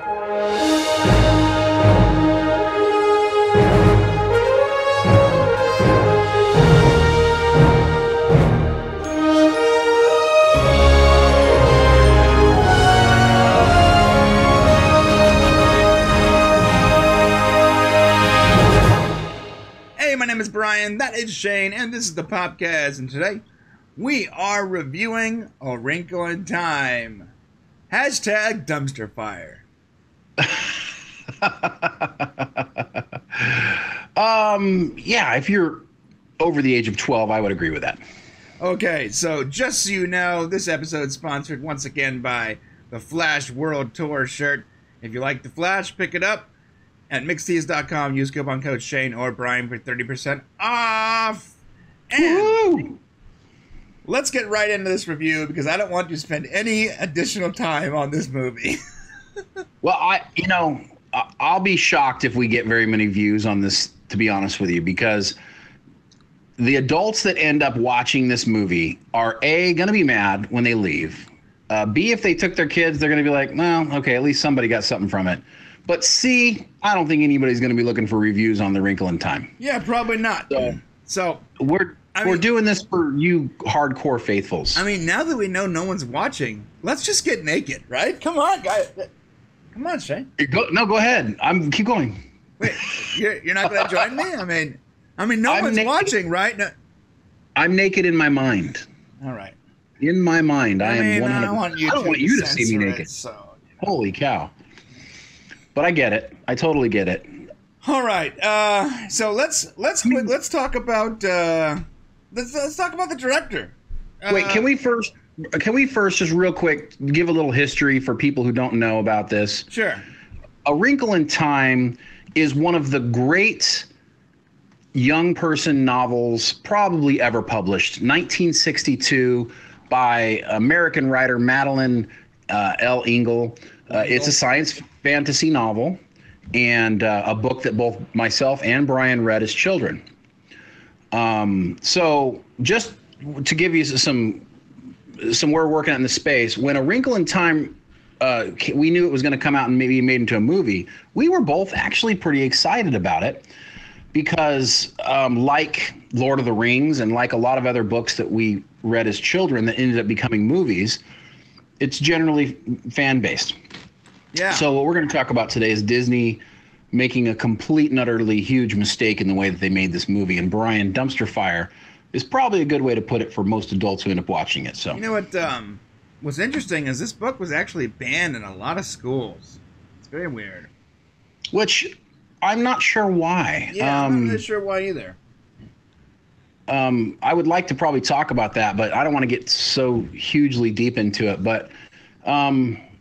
My name is Brian, that is Shane, and this is the popcast, and today we are reviewing A Wrinkle in Time. Hashtag dumpster fire. Yeah, if you're over the age of 12, I would agree with that. Okay, so just so you know, this episode is sponsored once again by the Flash World Tour shirt. If you like the Flash, pick it up at mixtees.com. Use coupon code Shane or Brian for 30% off. And woo! Let's get right into this review because I don't want to spend any additional time on this movie. Well, I'll be shocked if we get very many views on this, to be honest with you, because the adults that end up watching this movie are A, going to be mad when they leave. B, if they took their kids, they're going to be like, well, okay, at least somebody got something from it. But C, I don't think anybody's going to be looking for reviews on The Wrinkle in Time. Yeah, probably not. So we're doing this for you hardcore faithfuls. I mean, now that we know no one's watching, let's just get naked, right? Come on, guys. Come on, Shane. Go ahead. Keep going. Wait, you're not going to join me? I mean, no one's watching, right? No. I'm naked in my mind. All right. In my mind, I am 100%. I don't want you to see me naked. Holy cow. But I get it. I totally get it. All right. So let's talk about let's talk about the director. Wait, can we first just real quick give a little history for people who don't know about this? Sure. A Wrinkle in Time is one of the great young person novels probably ever published. 1962 by American writer Madeline L. Engel. It's a science fantasy novel and a book that both myself and Brian read as children. So just to give you some we're working on in the space, when A Wrinkle in Time, we knew it was going to come out and maybe be made into a movie, we were both actually pretty excited about it because like Lord of the Rings and like a lot of other books that we read as children that ended up becoming movies, it's generally fan-based. Yeah. So what we're going to talk about today is Disney making a complete and utterly huge mistake in the way that they made this movie. And Brian, dumpster fire is probably a good way to put it for most adults who end up watching it. So you know what? What's interesting is this book was actually banned in a lot of schools. It's very weird. Which I'm not sure why. Yeah, I'm not really sure why either. I would like to probably talk about that, but I don't want to get so hugely deep into it. But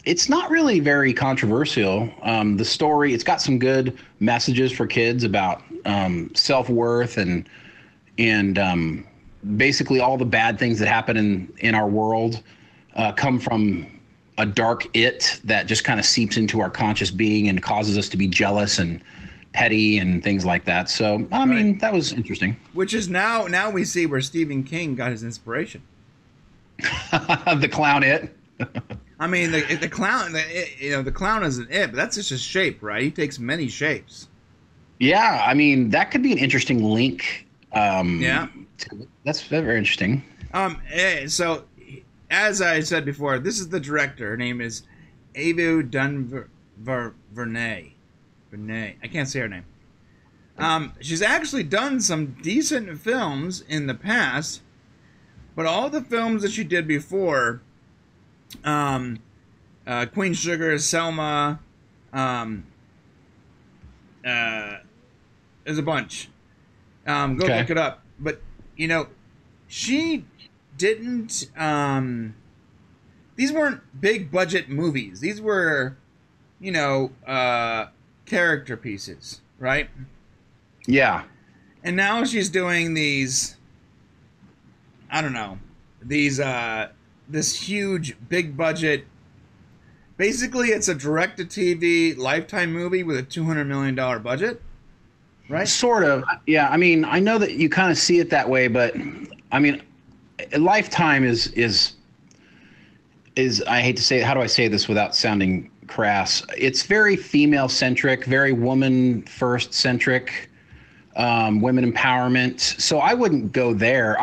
it's not really very controversial. The story, it's got some good messages for kids about self-worth and basically all the bad things that happen in our world come from a dark it that just kind of seeps into our conscious being and causes us to be jealous and petty and things like that. So, I mean, that was interesting. Which is now we see where Stephen King got his inspiration. The clown it. I mean, the clown, the clown is an it, but that's just a shape, right? He takes many shapes. Yeah, I mean, that could be an interesting link. Yeah. That's very interesting. So, as I said before, this is the director. Her name is Ava DuVernay. I can't say her name. She's actually done some decent films in the past, but all the films that she did before, Queen Sugar, Selma, there's a bunch. Go look it up. But, she didn't, these weren't big budget movies. These were, character pieces, right? Yeah. And now she's doing these, I don't know, these this huge big budget. Basically, it's a direct-to-TV Lifetime movie with a $200 million budget, right? Sort of. Yeah. I mean, I know that you kind of see it that way, but I mean, Lifetime is I hate to say it, how do I say this without sounding crass. It's very female centric, very woman first centric, women empowerment. So I wouldn't go there.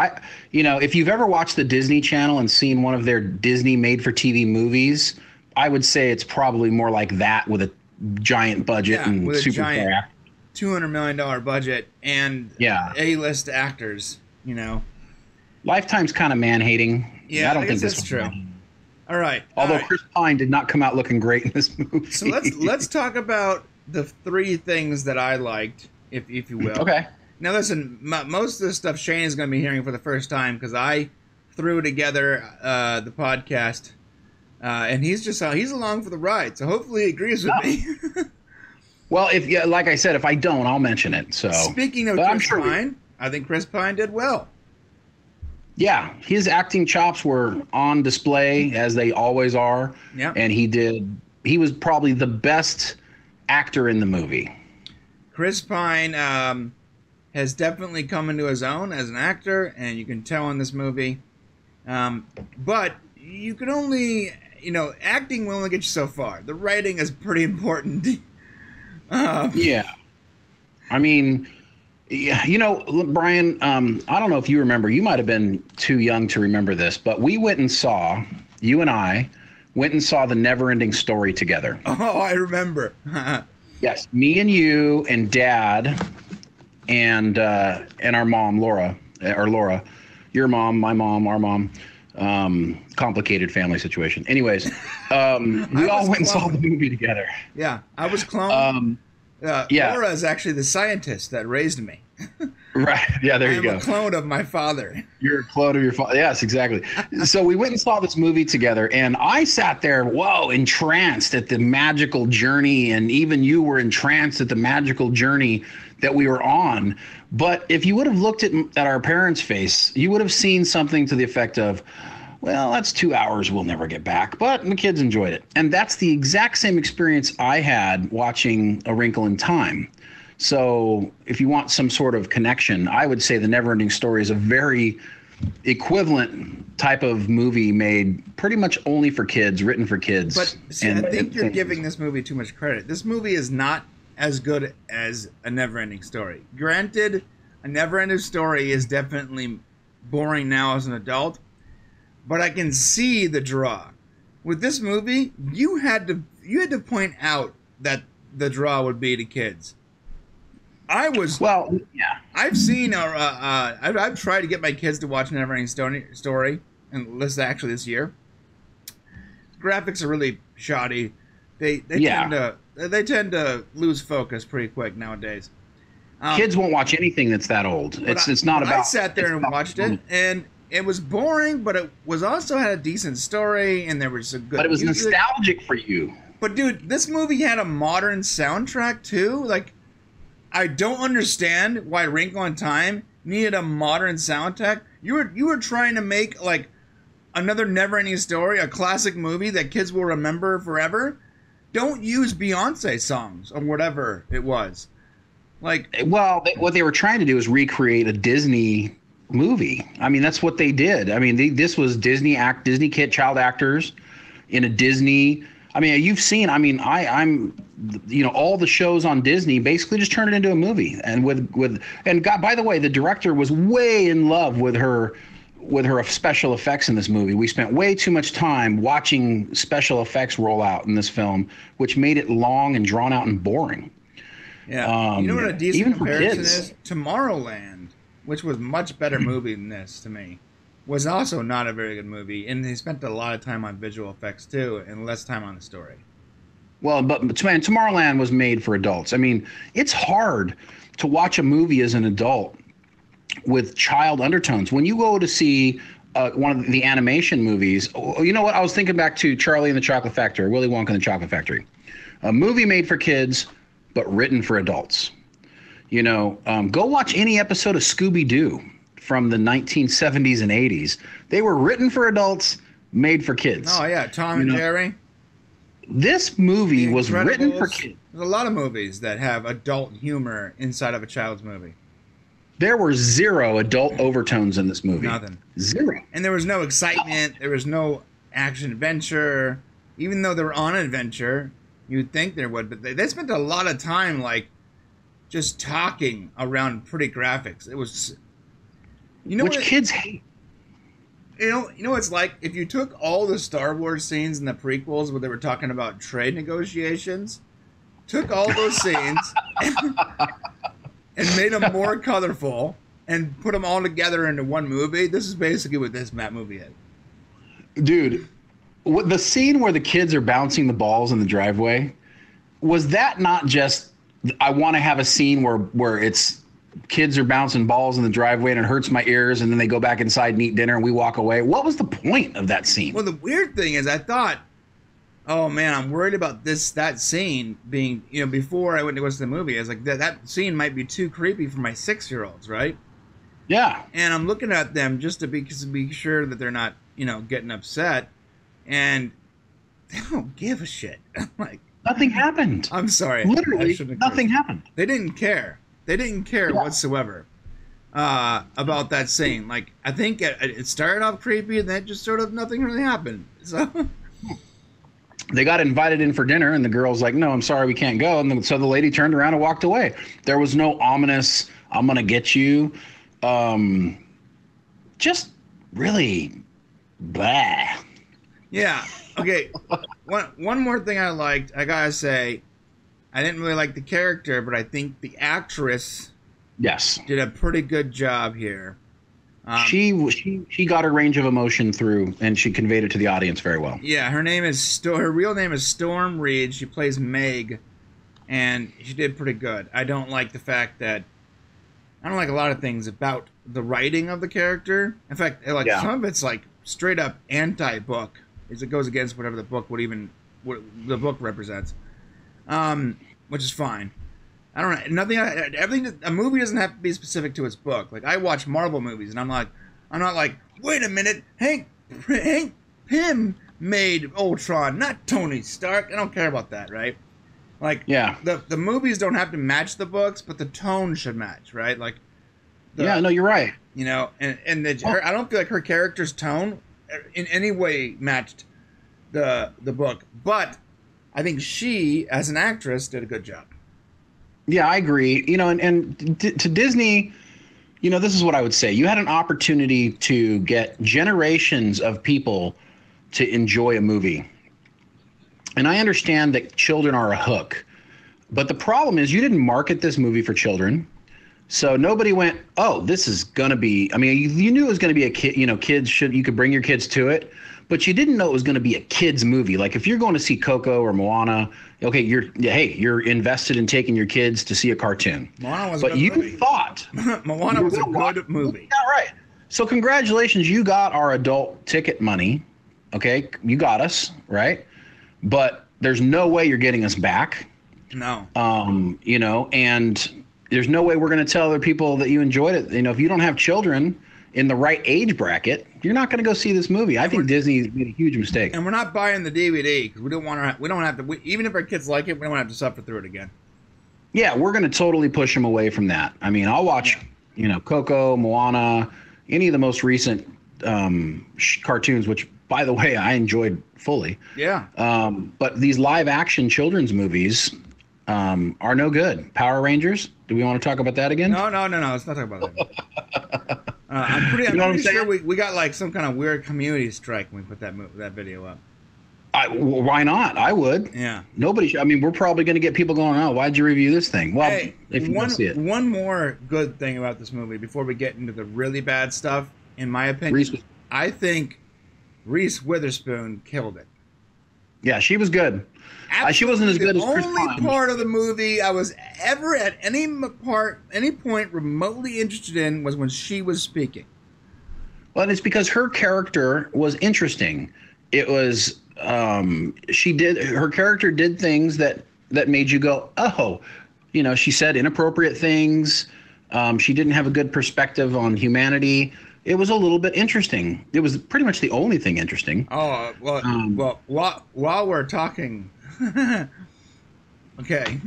If you've ever watched the Disney Channel and seen one of their Disney made for TV movies, I would say it's probably more like that with a giant budget and with super a giant actors. $200 million budget and A-list actors, Lifetime's kind of man-hating. Yeah, I don't think that's true. All right. Although Chris Pine did not come out looking great in this movie. So let's talk about the 3 things that I liked, if you will. Okay. Now listen, most of the stuff Shane is going to be hearing for the first time because I threw together the podcast, and he's along for the ride. So hopefully he agrees with me. Well, like I said, if I don't, I'll mention it. So speaking of Chris Pine, I think Chris Pine did well. Yeah, his acting chops were on display as they always are. Yeah, and he was probably the best actor in the movie. Chris Pine has definitely come into his own as an actor, and you can tell in this movie. But you can only, acting will only get you so far. The writing is pretty important. Yeah, I mean. Yeah, Brian, I don't know if you remember. You might have been too young to remember this, but you and I went and saw The Never-Ending Story together. Oh, I remember. Yes, me and you and Dad and our mom, Laura, your mom, my mom, our mom. Complicated family situation. Anyways, we all went and saw the movie together. Yeah, I was cloned. Laura is actually the scientist that raised me. Right. Yeah, there you go. I'm a clone of my father. You're a clone of your father. Yes, exactly. So we went and saw this movie together, and I sat there, entranced at the magical journey, and even you were entranced at the magical journey that we were on. But if you would have looked at our parents' face, you would have seen something to the effect of, well, that's 2 hours we'll never get back. But the kids enjoyed it. And that's the exact same experience I had watching A Wrinkle in Time. So if you want some sort of connection, I would say The Never-Ending Story is a very equivalent type of movie made pretty much only for kids, written for kids. But see, I think you're giving this movie too much credit. This movie is not as good as A Never-Ending Story. Granted, A Never-Ending Story is definitely boring now as an adult, but I can see the draw. With this movie, you had to point out that the draw would be to kids. I've seen I've tried to get my kids to watch Neverending Story, and this this year. Graphics are really shoddy. They tend to lose focus pretty quick nowadays. Kids won't watch anything that's that old. It's not about. I sat there and watched it, and it was boring, but it was also had a decent story, and there was a good. But it was music. Nostalgic for you. But dude, this movie had a modern soundtrack too. Like, I don't understand why Wrinkle in Time needed a modern soundtrack. You were trying to make like another Never-Ending Story, a classic movie that kids will remember forever. Don't use Beyonce songs or whatever it was. Like, well, what they were trying to do is recreate a Disney movie. I mean, that's what they did. I mean, this was Disney child actors in a Disney. I mean, you've seen. I mean, I'm all the shows on Disney basically just turned it into a movie. And by the way, the director was way in love with her special effects in this movie. We spent way too much time watching special effects roll out in this film, which made it long and drawn out and boring. Yeah, you know what a decent comparison is? Tomorrowland, which was a much better movie than this to me, was also not a very good movie, and they spent a lot of time on visual effects too, and less time on the story. Well, but man, Tomorrowland was made for adults. I mean, it's hard to watch a movie as an adult with child undertones. When you go to see one of the animation movies, you know what? I was thinking back to Charlie and the Chocolate Factory, Willy Wonka and the Chocolate Factory, a movie made for kids but written for adults. Go watch any episode of Scooby-Doo from the 1970s and 80s. They were written for adults, made for kids. Oh yeah, Tom and Jerry. This movie was written for kids. There's a lot of movies that have adult humor inside of a child's movie. There were zero adult overtones in this movie. Nothing. Zero. And there was no excitement. There was no action adventure. even though they were on an adventure, you'd think there would, but they spent a lot of time like just talking around pretty graphics. It was, which kids hate. You know, it's like if you took all the Star Wars scenes in the prequels where they were talking about trade negotiations, took all those scenes and made them more colorful and put them all together into one movie. This is basically what this movie is. Dude, the scene where the kids are bouncing the balls in the driveway, was that not just, I want to have a scene where it's kids are bouncing balls in the driveway and it hurts my ears, and then they go back inside and eat dinner and we walk away? What was the point of that scene? Well, the weird thing is I thought, oh man, I'm worried about that scene being, before I went to watch the movie, I was like, that scene might be too creepy for my 6-year-olds, right? Yeah. And I'm looking at them just to be sure that they're not, getting upset, and they don't give a shit. Like, nothing happened. I'm sorry. Literally, nothing happened. They didn't care. They didn't care whatsoever about that scene. Like, I think it started off creepy, and then just sort of nothing really happened. So they got invited in for dinner, and the girl's like, "No, I'm sorry, we can't go." And so the lady turned around and walked away. There was no ominous, "I'm gonna get you." Just really blah. Yeah. Okay. One more thing I liked. I gotta say, I didn't really like the character, but I think the actress, did a pretty good job here. She got her range of emotion through, and she conveyed it to the audience very well. Yeah, her real name is Storm Reed. She plays Meg, and she did pretty good. I don't like the fact that I don't like a lot of things about the writing of the character. In fact, some of it's like straight up anti-book. It goes against whatever the book what the book represents, which is fine. I don't know. Everything. A movie doesn't have to be specific to its book. Like, I watch Marvel movies, and I'm not like, wait a minute, Hank Pym made Ultron, not Tony Stark. I don't care about that, right? Like, the movies don't have to match the books, but the tone should match, right? Like, no, you're right. I don't feel like her character's tone in any way matched the book, but I think she, as an actress, did a good job. Yeah, I agree. And to Disney, this is what I would say. You had an opportunity to get generations of people to enjoy a movie. And I understand that children are a hook. But the problem is you didn't market this movie for children. So nobody went, oh, this is going to be, you knew it was going to be a kid, you could bring your kids to it, but you didn't know it was going to be a kid's movie. Like, if you're going to see Coco or Moana, okay, you're invested in taking your kids to see a cartoon. Moana was a good movie. Thought Moana was a good movie. Yeah, right. So congratulations, you got our adult ticket money. Okay, you got us, right? But there's no way you're getting us back. No. And there's no way we're going to tell other people that you enjoyed it. If you don't have children in the right age bracket, you're not going to go see this movie. I think Disney made a huge mistake. And we're not buying the DVD because we don't have to. Even if our kids like it, we don't have to suffer through it again. Yeah, we're going to totally push them away from that. I'll watch, Coco, Moana, any of the most recent cartoons, which, by the way, I enjoyed fully. Yeah. But these live action children's movies are no good. Power Rangers. Do we want to talk about that again? No. Let's not talk about that. I'm pretty sure we got like some kind of weird community strike when we put that video up. Why not? I would. Yeah. Nobody. We're probably going to get people going, "Oh, why'd you review this thing?" Well, if you see it. One more good thing about this movie before we get into the really bad stuff, in my opinion, I think Reese Witherspoon killed it. Yeah, she was good. She wasn't as good as Chris Pine. The only part of the movie I was ever at any point remotely interested in was when she was speaking. Well, it's because her character was interesting. It was her character did things that made you go, oh, she said inappropriate things. She didn't have a good perspective on humanity. It was a little bit interesting. It was pretty much the only thing interesting. Oh, well, while we're talking, okay,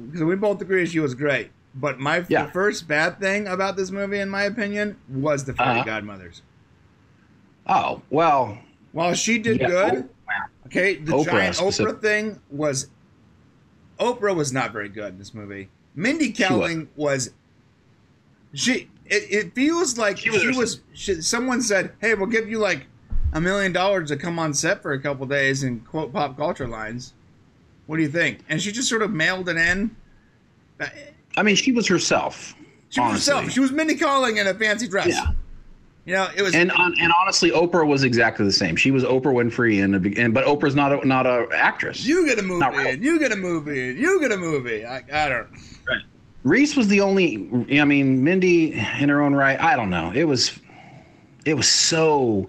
because we both agree she was great. But the first bad thing about this movie, in my opinion, was the fairy godmothers. Oh, well. While she did good, Okay, the Oprah giant specific. Oprah thing was. Oprah was not very good in this movie. Mindy Kaling was. It feels like someone said, "Hey, we'll give you like $1 million to come on set for a couple days and quote pop culture lines. What do you think?" And she just sort of mailed it in. I mean, she was herself. She was herself. She was Mindy Kaling in a fancy dress. Yeah. You know, it was. And honestly, Oprah was exactly the same. She was Oprah Winfrey, but Oprah's not a actress. You get a movie, and you get a movie, and you get a movie. I don't. Right. Reese was the only. I mean, Mindy in her own right. I don't know. It was so.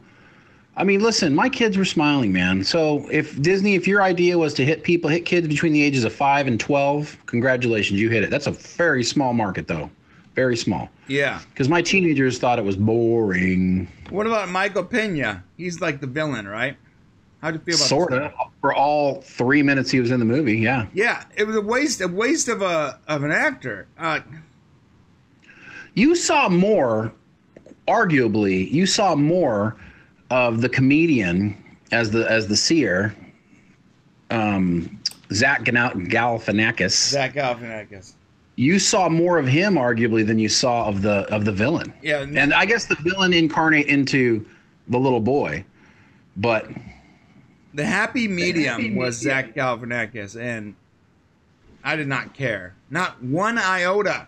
I mean, listen, my kids were smiling, man. So if your idea was to hit kids between the ages of 5 and 12, congratulations, you hit it. That's a very small market, though. Very small. Yeah. Because my teenagers thought it was boring. What about Michael Pena? He's like the villain, right? How'd you feel about sort of for all 3 minutes he was in the movie? Yeah. Yeah, it was a waste of an actor. You saw more, arguably, of the comedian as the seer, Zach Galifianakis. Zach Galifianakis. You saw more of him, arguably, than you saw of the villain. Yeah, and I guess the villain incarnate into the little boy, but the happy medium was Zach Galifianakis, and I did not care, not one iota.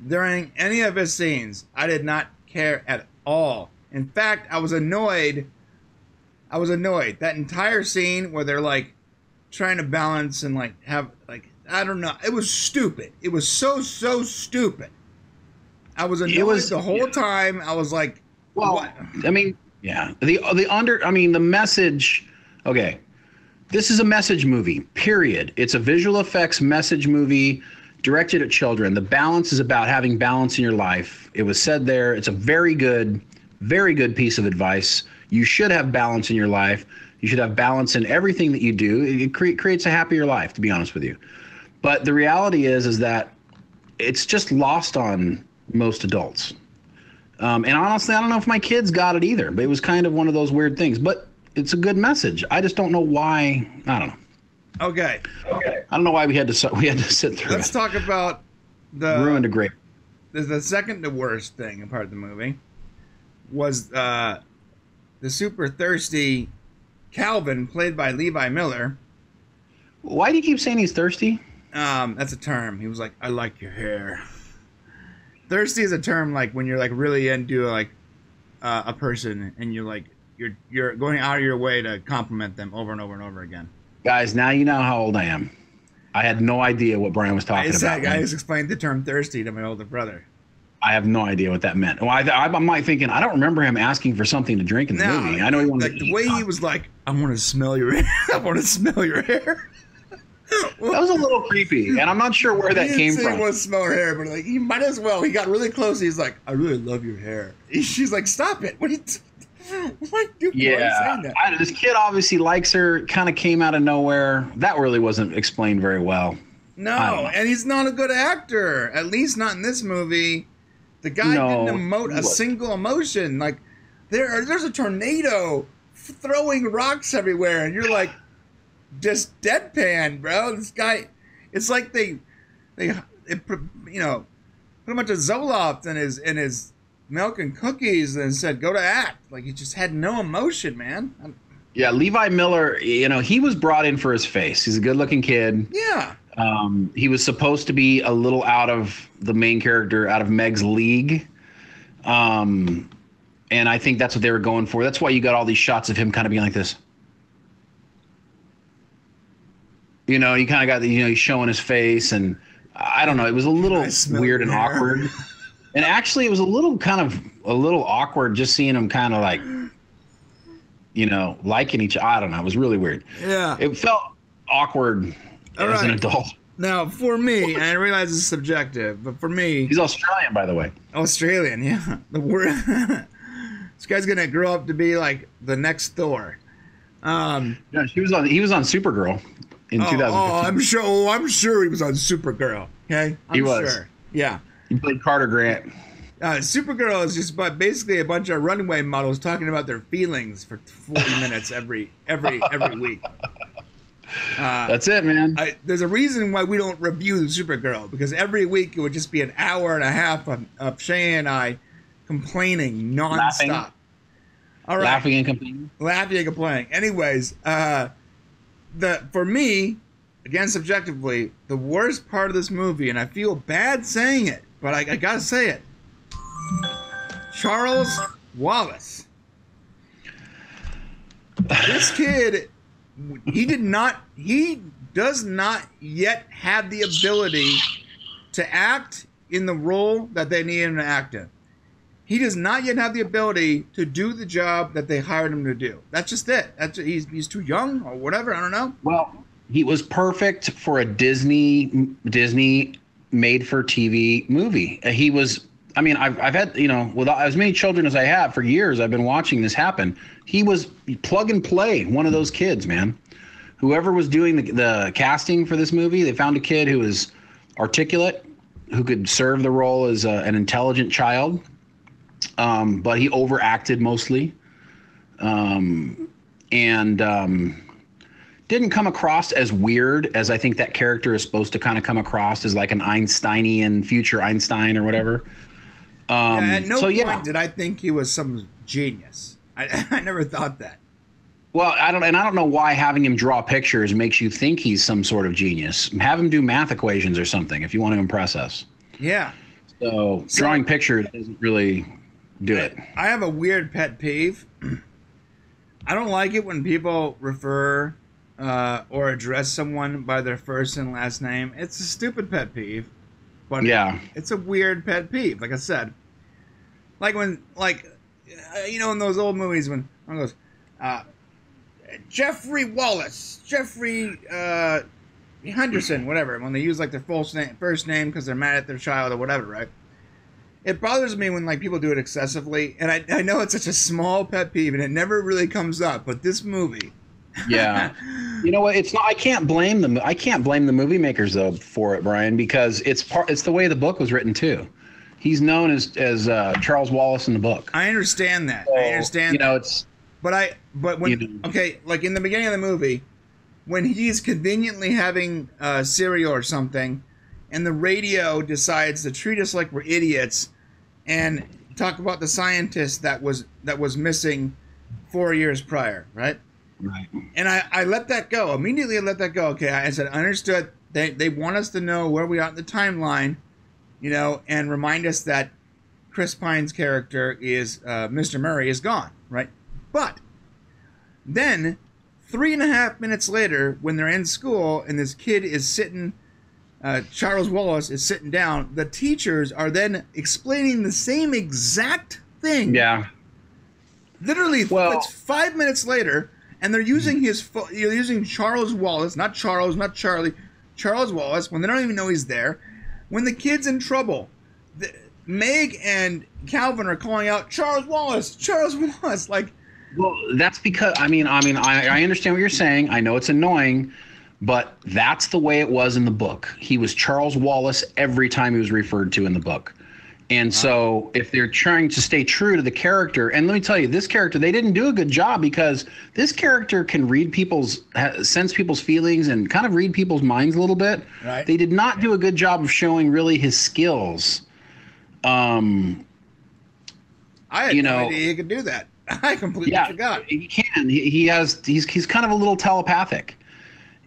During any of his scenes, I did not care at all. In fact, I was annoyed. That entire scene where they're like trying to balance and like have like. I don't know. It was stupid. It was so stupid. I was annoyed the whole time. I was like, well, what? I mean, yeah. The message. Okay, this is a message movie. Period. It's a visual effects message movie directed at children. The balance is about having balance in your life. It was said there. It's a very good piece of advice. You should have balance in your life. You should have balance in everything that you do. It creates a happier life, to be honest with you. But the reality is that it's just lost on most adults. And honestly, I don't know if my kids got it either, but it was kind of one of those weird things. But it's a good message. I just don't know why. I don't know. Okay. I don't know why we had to sit through. Let's talk about the ruined a great. The second to worst thing in part of the movie was the super thirsty Calvin, played by Levi Miller. Why do you keep saying he's thirsty? That's a term. He was like, "I like your hair." Thirsty is a term like when you're like really into like a person and you're going out of your way to compliment them over and over and over again. Guys, now you know how old I am. I had no idea what Brian was talking about. I just explained the term thirsty to my older brother. I have no idea what that meant. Well, I'm like thinking, I don't remember him asking for something to drink in the movie. I know he wanted like the way he was like, "I want to smell your hair. I want to smell your hair." Well, that was a little creepy, and I'm not sure where that came from. He wants to smell her hair, but like he might as well. He got really close. He's like, "I really love your hair." She's like, "Stop it! What are you?" Why are you saying that? This kid obviously likes her. Kind of came out of nowhere. That really wasn't explained very well. No, and he's not a good actor. At least not in this movie. The guy didn't emote a single emotion. Like there's a tornado throwing rocks everywhere, and you're like, just deadpan, bro. This guy, it's like they put a bunch of Zoloft in his milk and cookies and said, "Go to act." Like he just had no emotion, man. Yeah, Levi Miller, he was brought in for his face. He's a good-looking kid. Yeah. He was supposed to be a little out of the main character, out of Meg's league. And I think that's what they were going for. That's why you got all these shots of him kind of being like this. You kind of got he's showing his face, and I don't know. It was a little weird and awkward. And actually, it was a little awkward just seeing him kind of like, liking each other. I don't know. It was really weird. Yeah. It felt awkward as an adult. Now, for me, and I realize it's subjective, but for me... He's Australian, by the way. Australian, yeah. This guy's going to grow up to be like the next Thor. Yeah, he was on Supergirl in 2015. I'm sure he was on Supergirl, okay? He was. Sure. Yeah. He played Carter Grant. Supergirl is just basically a bunch of runway models talking about their feelings for 40 minutes every week. That's it, man. There's a reason why we don't review Supergirl, because every week it would just be an hour and a half of Shay and I complaining nonstop. All right. Laughing and complaining. Laughing and complaining. Anyways, for me, again, subjectively, the worst part of this movie, and I feel bad saying it, but I gotta say it. Charles Wallace. This kid, he does not yet have the ability to act in the role that they need him to act in. He does not yet have the ability to do the job that they hired him to do. That's just it. He's too young or whatever. I don't know. Well, he was perfect for a Disney made for TV movie. He was. I mean, I've had, with as many children as I have for years, I've been watching this happen. He was plug and play, one of those kids, man. Whoever was doing the casting for this movie, they found a kid who was articulate, who could serve the role as an intelligent child, but he overacted mostly, and didn't come across as weird as I think that character is supposed to kind of come across, as like an Einsteinian future Einstein or whatever. At no point did I think he was some genius. I never thought that. Well, I don't know why having him draw pictures makes you think he's some sort of genius. Have him do math equations or something if you want to impress us. Yeah. So drawing pictures doesn't really do it. I have a weird pet peeve. I don't like it when people refer or address someone by their first and last name. It's a stupid pet peeve. But yeah, it's a weird pet peeve. Like I said, like when, in those old movies when one goes, Jeffrey Wallace, Jeffrey Henderson, whatever. When they use like their first name because they're mad at their child or whatever, right? It bothers me when people do it excessively, and I know it's such a small pet peeve and it never really comes up. But this movie. Yeah. You know what? It's not. I can't blame them. I can't blame the movie makers though for it, Brian, because it's the way the book was written too. He's known as Charles Wallace in the book. I understand that. So, I understand. It's. But when like in the beginning of the movie, when he's conveniently having cereal or something, and the radio decides to treat us like we're idiots, and talk about the scientist that was missing 4 years prior, right? Right. And I let that go. Immediately I let that go. Okay, I said, understood. They want us to know where we are in the timeline, and remind us that Chris Pine's character is Mr. Murray is gone, right? But then 3.5 minutes later, when they're in school and this kid is sitting, Charles Wallace is sitting down, the teachers are then explaining the same exact thing. Yeah. Literally, it's 5 minutes later. And they're using using Charles Wallace, not Charles, not Charlie, Charles Wallace, when they don't even know he's there. When the kid's in trouble, Meg and Calvin are calling out, Charles Wallace, Charles Wallace. Well, that's because, I understand what you're saying. I know it's annoying, but that's the way it was in the book. He was Charles Wallace every time he was referred to in the book. And so if they're trying to stay true to the character, and let me tell you, this character, they didn't do a good job because this character can sense people's feelings and kind of read people's minds a little bit. Right. They did not do a good job of showing really his skills. I had no idea he could do that. I completely forgot. He can. He's kind of a little telepathic.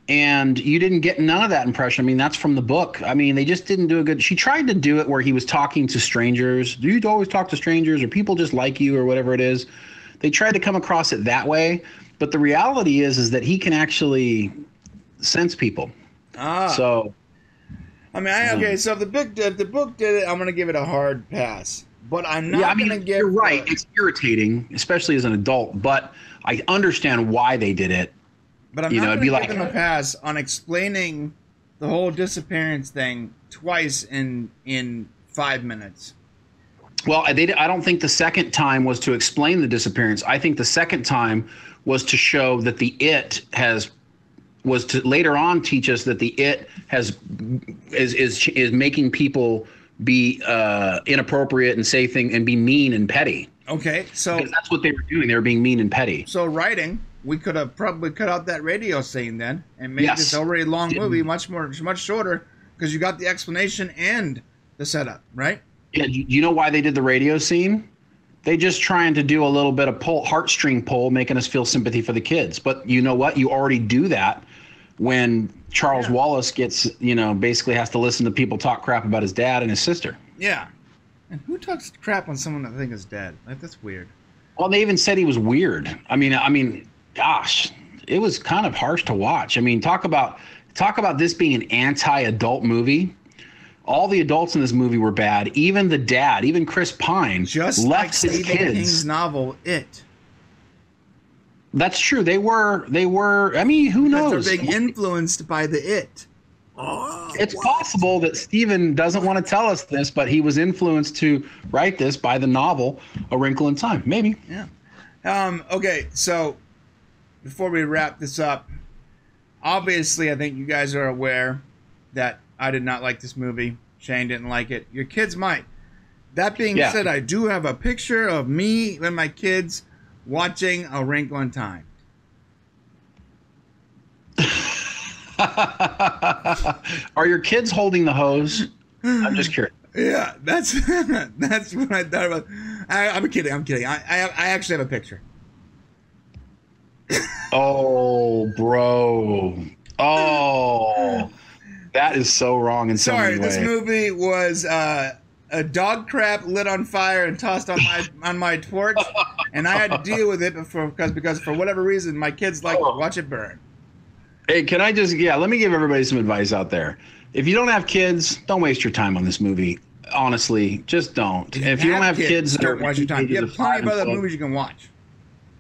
And you didn't get none of that impression. That's from the book. They just didn't do a good. She tried to do it where he was talking to strangers. Do you always talk to strangers, or people just like you, or whatever it is? They tried to come across it that way, but the reality is that he can actually sense people. So, okay. So if the book did it, I'm gonna give it a hard pass. But I'm not gonna give. You're right. It's irritating, especially as an adult. But I understand why they did it. But I'm not going to give them a pass on explaining the whole disappearance thing twice in 5 minutes. Well, I don't think the second time was to explain the disappearance. I think the second time was to show that was to later on teach us that the it is making people be inappropriate and say things and be mean and petty. Okay, so because that's what they were doing. They were being mean and petty. So writing, we could have probably cut out that radio scene then and made this already long movie much shorter, because you got the explanation and the setup, right? Yeah. You know why they did the radio scene? They just trying to do a little bit of heartstring pull, making us feel sympathy for the kids. But you know what? You already do that when Charles Wallace gets, basically has to listen to people talk crap about his dad and his sister. Yeah. And who talks crap on someone that I think is dead? Like, that's weird. Well, they even said he was weird. I mean, gosh, it was kind of harsh to watch. I mean, talk about this being an anti-adult movie. All the adults in this movie were bad. Even the dad, even Chris Pine, just left like his Stephen kids. King's novel, It. That's true. They were. I mean, who knows? They're being influenced by the It. It's possible that Stephen doesn't want to tell us this, but he was influenced to write this by the novel A Wrinkle in Time. Maybe. Yeah. Okay, so before we wrap this up, obviously I think you guys are aware that I did not like this movie. Shane didn't like it. Your kids might. That being said, I do have a picture of me and my kids watching A Wrinkle in Time. Are your kids holding the hose? I'm just curious. Yeah, that's what I thought about. I'm kidding. I actually have a picture. Oh, bro. Oh, that is so wrong in so many ways. This movie was a dog crap lit on fire and tossed on my porch, and I had to deal with it because for whatever reason my kids like to watch it burn. Hey, can I just let me give everybody some advice out there. If you don't have kids, don't waste your time on this movie. Honestly, just don't. If you don't have kids, don't waste your time. You have plenty of other movies you can watch.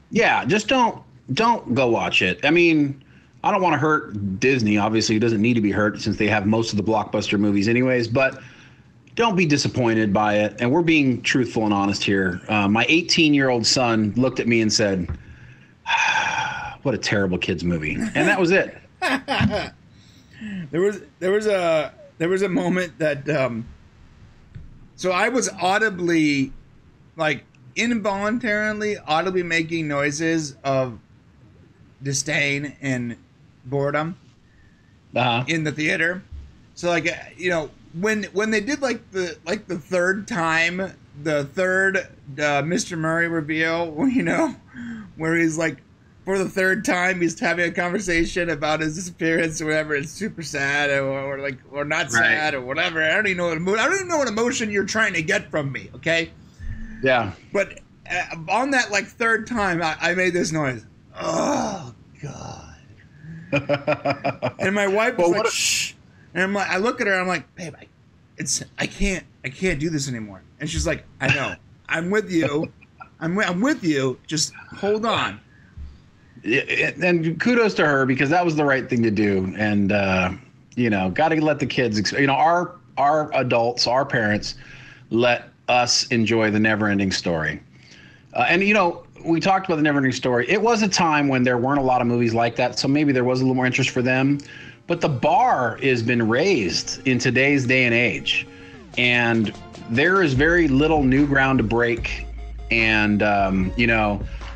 Yeah, just don't go watch it. I mean, I don't want to hurt Disney. Obviously, it doesn't need to be hurt since they have most of the blockbuster movies anyways, but don't be disappointed by it. And we're being truthful and honest here. My 18-year-old son looked at me and said, what a terrible kids movie. And that was it. There was a moment that so I was audibly, like involuntarily audibly making noises of disdain and boredom in the theater. So like, when they did like the third time, the third Mr. Murray reveal, where he's like, for the third time, he's having a conversation about his disappearance or whatever. It's super sad or not sad or whatever. I don't even know what emotion you're trying to get from me. Okay. Yeah. But on that like third time, I made this noise. Oh God. And my wife was like, shh. And I'm like, I look at her. I'm like, babe, I can't do this anymore. And she's like, I know. I'm with you. I'm with you. Just hold on. And kudos to her, because that was the right thing to do. And got to let the kids, our adults, our parents, let us enjoy the never-ending story. And we talked about the never-ending story. It was a time when there weren't a lot of movies like that, so maybe there was a little more interest for them. But the bar has been raised in today's day and age, and there is very little new ground to break. And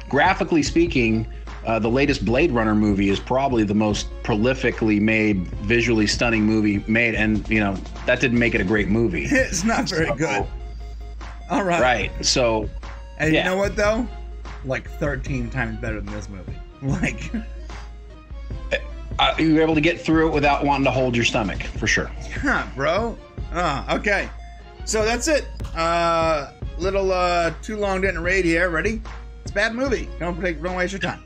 graphically speaking, the latest Blade Runner movie is probably the most prolifically made, visually stunning movie made, and that didn't make it a great movie. It's not very good. All right. Right. So, and you know what though? Like 13 times better than this movie. Like, you were able to get through it without wanting to hold your stomach, for sure. Yeah, bro. Okay. So that's it. Little too long didn't raid here. Ready? It's a bad movie. Don't waste your time.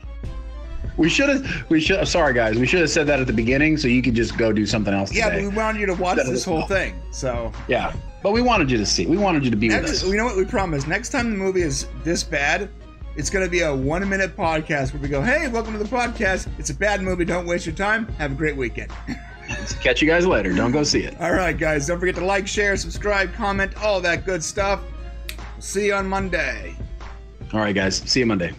We should have. Sorry, guys. We should have said that at the beginning, so you could just go do something else. Yeah, but we wanted you to watch this whole thing. So yeah, but we wanted you to see. We wanted you to be with us. You know what? We promise. Next time the movie is this bad, it's going to be a 1-minute podcast where we go, "Hey, welcome to the podcast. It's a bad movie. Don't waste your time. Have a great weekend." Catch you guys later. Don't go see it. All right, guys. Don't forget to like, share, subscribe, comment, all that good stuff. We'll see you on Monday. All right, guys. See you Monday.